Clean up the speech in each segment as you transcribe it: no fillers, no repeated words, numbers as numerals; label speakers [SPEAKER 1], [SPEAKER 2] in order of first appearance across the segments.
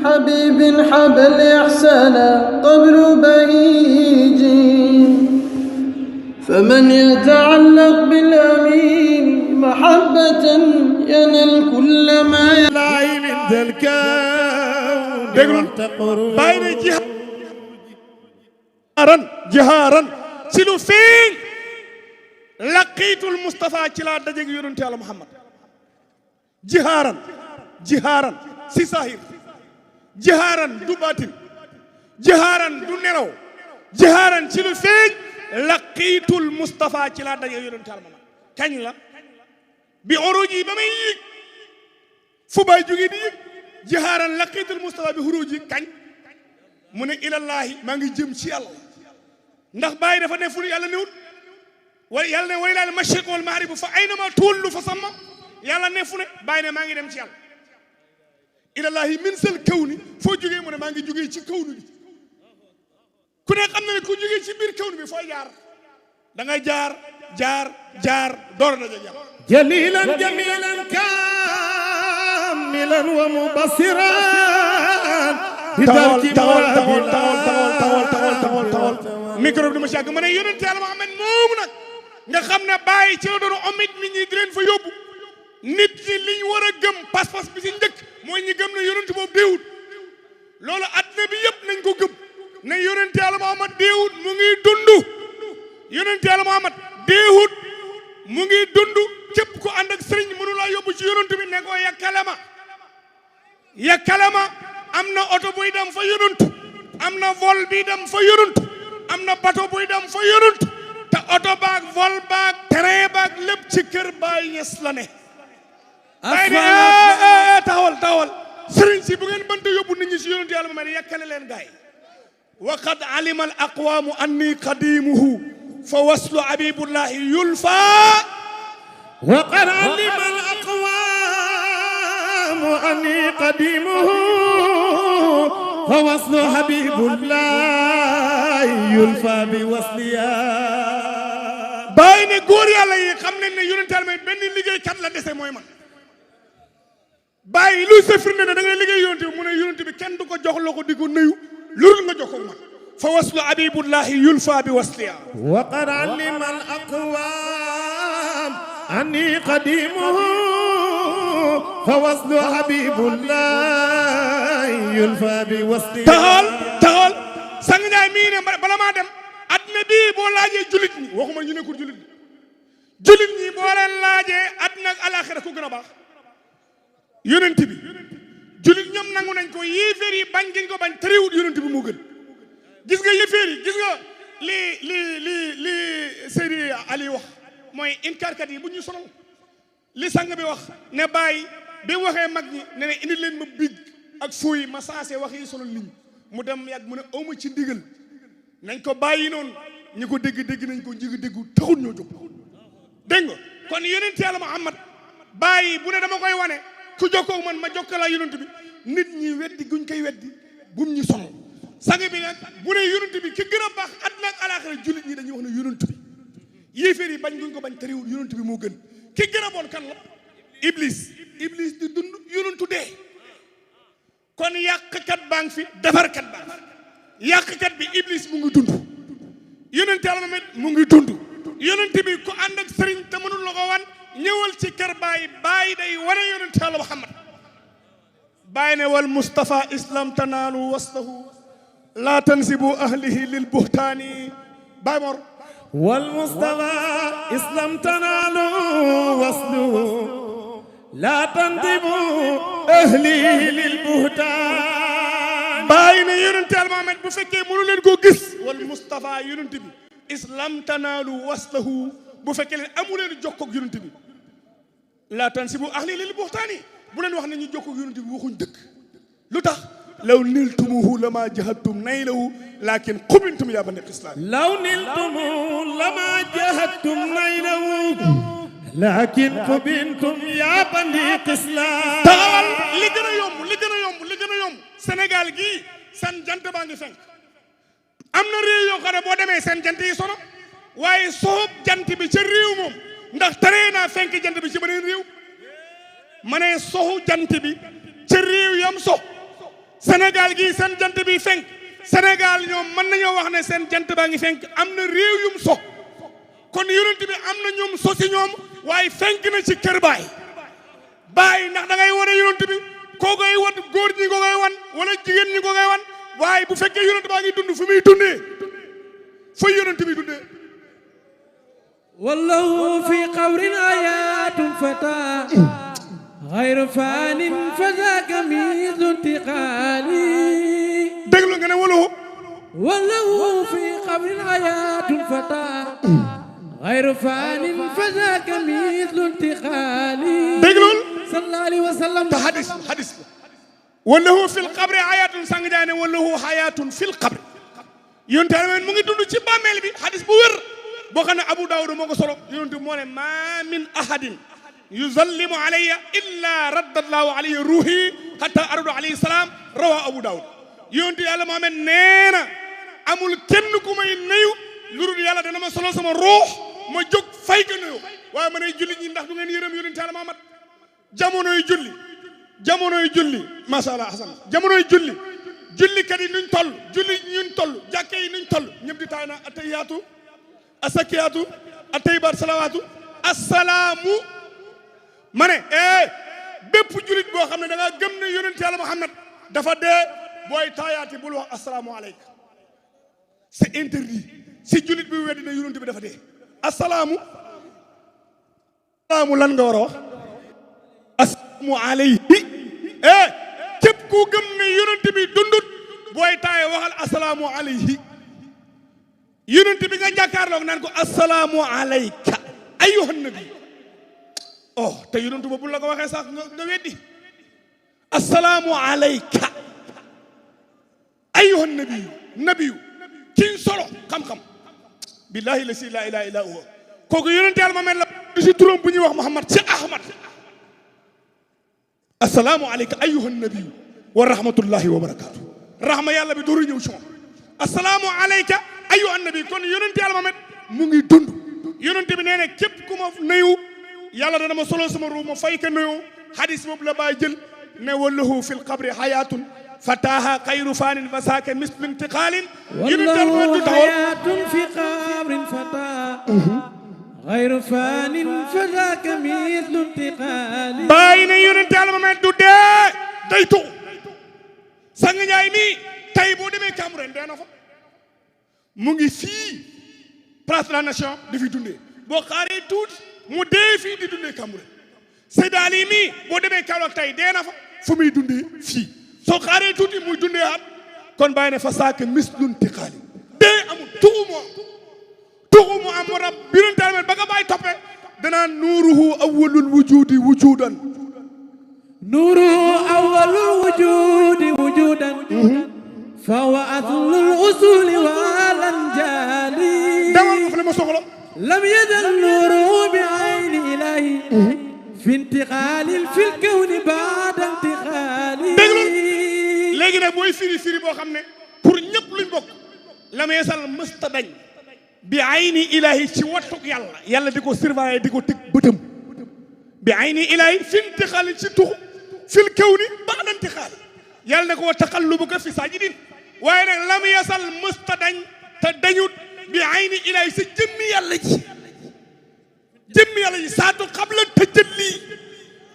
[SPEAKER 1] حبيب حب الإحسان قبل بهيج فمن يتعلق بالأمين محبة ينال كل ما
[SPEAKER 2] يلاقي من ذا الكون بين جهارا سلو فين لقيت المصطفى كلا دجيك يونت على محمد جهارا سي ساهر جهارا دو باتن جهارا دو نيرو جهارا سلو فين لقيت المصطفى كلا دجيك يونت على محمد كاñ la bi oruji bamay yik fu bay jogi di jihaaran laqitul mustafa bi huruji kañ mu ne ilallahi maa ngi jëm ci yàlla ndax bàyyi dafa ne fu yàlla newut way yàlla ne waylal mashriq wal maghrib fa aynama tuwallu fa samma yàlla ne fu ne bàyyi ne maa ngi dem ci yàlla ilallahi min sal kawni foo jógee mu ne maa ngi jógee ci kawnu bi ku ne xam na ne ku jógee ci biir kawnu bi fooy jaar da ngay jaar door na ja jaar
[SPEAKER 3] jalilan jamilan kamilan wa mubasiran
[SPEAKER 2] tawal micro bi dama si yàgg ma ne yonent Yàlla Muhammad moomu nag nga xam ne bàyyi ci la doon omit nit ñi di leen fa yóbbu nit ñi liñ war a gëm pas-pas bi si njëkk mooy ñi gëm ne yonent boobu déewut loolu àddina bi yëpp nañ ko gëm ne yonent Yàlla Muhammad déewut mu ngi dund yonent Yàlla Muhammad déewut mu ngi dund képp ku ànd ak sëriñ mënu laa yóbbu ci yonent bi ne ko yakkalama am na oto buy dem fa yonent am na vol bi dem fa yonent am na bateau buy dem fa yonent te oto baag vol baag train baag lépp ci kër Baay Ñas la ne Baay ne taxawal sëriñ si bu ngeen bënta yóbbu nit ñi si yonent Yàlla ma ne yakkale leen gaay wa qad alima al aqwamu anni qadimuhu fa waslu abibullahi yulfa
[SPEAKER 3] وقد علم الأقوام أني قديمه فوصل حبيب الله يلفى بوصليا
[SPEAKER 2] bàyyi ne góor yàlla yi xam nañ ne yonent Yàlla may benn liggéeykat la dese mooy man bàyyi luy sa firnde ne da ngay liggéey yonent bi mu ne yonent bi kenn du ko jox loxo di ko nuyu loolu nga jox ko man fa waslu abibullahi yulfa bi wasliya
[SPEAKER 3] وقد علم الأقوام أني قديمه فوصل حبيب الله يلفى بوصلي
[SPEAKER 2] taxawal sang Njaay mii ne bala maa dem àddina bii boo laajee julit ñi waxuma ñu nekkul julit ñi boo leen laajee àddina ak alaaxira ku gën a baax yonent bi julit ñoom nangu nañ ko yéeféer yi bañ giñ ko bañ terewut yonent bi moo gën gis nga yéeféer yi gis nga li Seydi Ali wax mooy inkaarkat yi bu ñu sonal li sang bi wax ne bàyyi bi mu waxee mag ñi ne indi leen ma big ak fuuy ma saase wax yi sonal nit ñi mu dem yàgg mu ne awma ci ndigal nañ ko bàyyi noonu ñi ko dégg nañ ko ñi ko déggu taxul ñoo jóg dégg nga kon yonent Yàlla Muhammad bàyyi bu ne dama koy wane ku jokkoo man ma jokkalaa yonent bi nit ñi weddi guñ koy weddi bum ñu sonal sang bi nag bu ne yonent bi ki gën a baax àddina ak alaaxira jullit ñi dañuy wax ne yonent bi yéeféer yi bañ guñ ko bañ terewul yonent bi moo gën ki gën a bon kan la iblis di dund yonentu dee kon yàqkat baa ngi fi defarkat baa ngi fi yàqkat bi iblis mu ngi dund yonent Yàlla Muhammad mu ngi dund yonent bi ku ànd ak sëriñ te mënul la ko wan ñëwal ci kër bàyyi day wane yonent Yàlla Muhammad bàyyi ne wal Mustafa islam tanaalu waslahu la tansibu ahlihi lil buhtaani Baay Mor
[SPEAKER 3] والمصطفى اسلام تنالوا وصلوا لا تنضبوا اهلي للبهتان
[SPEAKER 2] باين يونت المحمد بو فكي مونو لين كو غيس والمصطفى يونت بي اسلام تنالوا وصله بو فكي امو لين جوكو يونت بي لا تنسبوا اهلي للبهتان بو لين واخ ني جوكو يونت بي واخون دك لوتاخ لو نلتموه لما جهدتم نيله لكن قبلتم يا بني قسلان
[SPEAKER 3] لو نلتموه لما جهدتم نيله لكن قبلتم يا بني قسلان
[SPEAKER 2] تاول لي گنا يوم Sénégal gi san jant baa ngi fenk am na réew yoo xam ne boo demee seen jant yi sono waaye soob jant bi ca réew moom ndax taree naa fenk jant bi ci beneen réew ma ne soxu jant bi ca réew yam so Sénégal gii seen jant bi fenk Sénégal ñoom mën nañoo wax ne seen jant baa ngi fenk am na réew yum so kon yonent bi am na ñoom so si ñoom waaye fenk na ci kër baay ndax da ngay wane yonent bi koo koy wan góor ñi ko koy wan wala jigéen ñi ko koy wan waaye bu fekkee yonent baa ngi dund fu muy dundee fa yonent bi dundee
[SPEAKER 1] wallahu fi qabrin ayatun fata غير فان فذاك ميز انتقالي
[SPEAKER 2] déglu nga ne
[SPEAKER 1] وله في قبر حياة فتى غير فان فذاك ميز انتقالي
[SPEAKER 2] déglul
[SPEAKER 1] صلى الله عليه وسلم
[SPEAKER 2] te hadis وله في القبر حياة sang jaane وله حياة في القبر yonent mu ngi dund ci bàmmeel bi hadis bu wér boo xam ne Abu Daawud moo ko solo yonent moo ne ma min ahadin yuzallimu alayya illa raddallahu alayhi ruuhi hatta ardu alayhi salaam rawa Abu Daawud yonent yàlla Muhammad nee na amul kenn ku may nuyu lu dul yàlla dana ma solo sama ruux ma jóg fay ko nuyu waaye ma ne jullit ñi ndax du ngeen yërëm yonent yàlla Muhammad jamonoy julli macha allah Hasan jamonoy jullikat yi nuñ toll julli ñun toll jàkke yi nuñ toll ñëpp di taay na atahiyaatu asakiyaatu atayibaat salawaatu assalaamu ma ne bépp jullit boo xam ne da nga gëm ne yonent yàlla Muhammad dafa dee booy taayaati bul wax assalaamu aleyka c'est interdit si jullit bi weddi ne yonent bi dafa dee assalaamu lan nga war a wax assalaamu aleyhi képp ku gëm ne yonent bi dundut booy taaye waxal assalaamu aleyhi yonent bi nga jàkkaarloog naan ko assalaamu aleyka ayyuhan nabi te yonent ba bu la ko waxee sax nga weddi assalaamu aleyka ayyuhan nabiyu kiñ solo xam-xam billahi la si la ilaha illa huwa kooku yonent yàlla ma mel la du si turam bu ñuy wax Muhammad si Ahmad assalaamu aleyka ayyuhan nabiyu wa rahmatullahi wa barakatuh rahma yàlla bi dooru ñëw si moom assalaamu aleyka ayyuhan nabiyu kon yonent yàlla ma mel mu ngi dund yonent bi nee na képp ku ma nuyu yàlla dana ma solo sama ruu ma fay ka nuyu hadis boobu la bàyyi jël ne wallahu fil qabri hayatun فتاها خير فان فساك مثل انتقال
[SPEAKER 1] والله حياة في قبر فتى غير فان فذاك مثل انتقال
[SPEAKER 2] باين يونت يالا ما دو دايتو سانغ نياي مي تاي بو ديمي كامرون دينا فا موغي في place de la nation di fi dundé bo xaré tout mu dé fi di dundé Cameroun Seydi Ali mi bo démé Kaolack tay déna fa fu muy dundé fi soo xaaree tuuti muy dundee at kon bàyyi ne fa saaka mislun tiqaali dee amul tuxu mu am moo tax birantaal ba nga bàyyi toppee danaan nuuruhu awwalul wujudi wujudan
[SPEAKER 1] nuuruhu awwalul wujudi wujudan fa huwa aslul usuli wal anjali
[SPEAKER 2] demal ma fa ma soxla
[SPEAKER 1] lam yazal nuuruhu bi ayni ilahi fi intiqaalin fil kawni ba'da intiqaali
[SPEAKER 2] léegi nag booy firi boo xam ne pour ñëpp luñ bokk la meesal mësta dañ bi ayni ilahi ci wattuk yàlla di ko surveiller di ko tëg bëtam bi ayni ilahi fi intixaali ci tuxu fil kawni ba'da intixaali yàlla ne ko wa taqallubuka fi saajidin waaye nag la meesal mësta dañ te dañut bi ayni ilahi sa jëmmi yàlla ji saatu qabla tajalli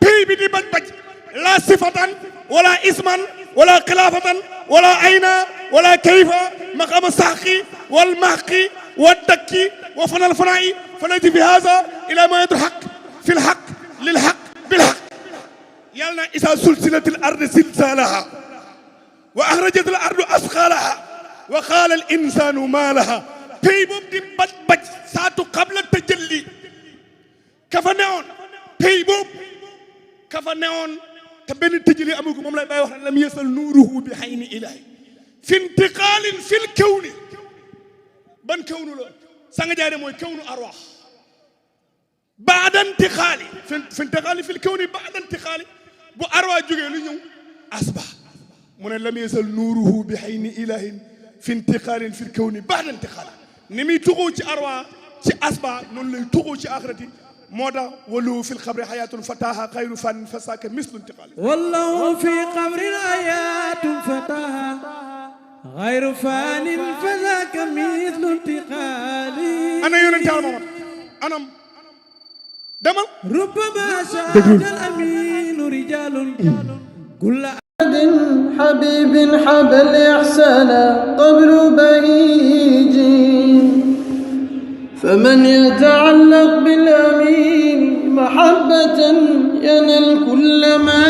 [SPEAKER 2] pay bi di baj la sifatan wala isman ولا خلافة ولا عين ولا كيف مقام الساقي والمحقي والدكي وفن الفناء فنأتي في هذا إلى ما يدرحق في الحق للحق بالحق يالنا إذا سلسلت الأرض سلسالها وأخرجت الأرض أثقالها وقال الإنسان ما لها بيبوب دي بج ساتو قبل التجلي كفنون بيبوب كفنون تبين تجلي أموكم مملا باي لم يصل نوره بحين إلهي في انتقال في الكون بن كون له سانغ جاري موي كون أرواح بعد انتقال في انتقال في الكون بعد انتقال بو أرواح جوغي لو نيو أصبح من لم يصل نوره بحين إلهي في انتقال في الكون بعد انتقال نمي توغو سي أرواح سي أصبح نون لي توغو سي آخرتي مودا ولو في القبر حياة فتاها خير فان فساك مثل انتقال
[SPEAKER 1] والله في قبر آيات فتاها غير فان فذاك مثل انتقالي
[SPEAKER 2] أنا يونس محمد أنا دمل
[SPEAKER 1] ربما شاهد الأمين رجال كل
[SPEAKER 4] حبيب حب الإحسان قبل بهيج فمن يتعلق بالأمين محبة ينال كل ما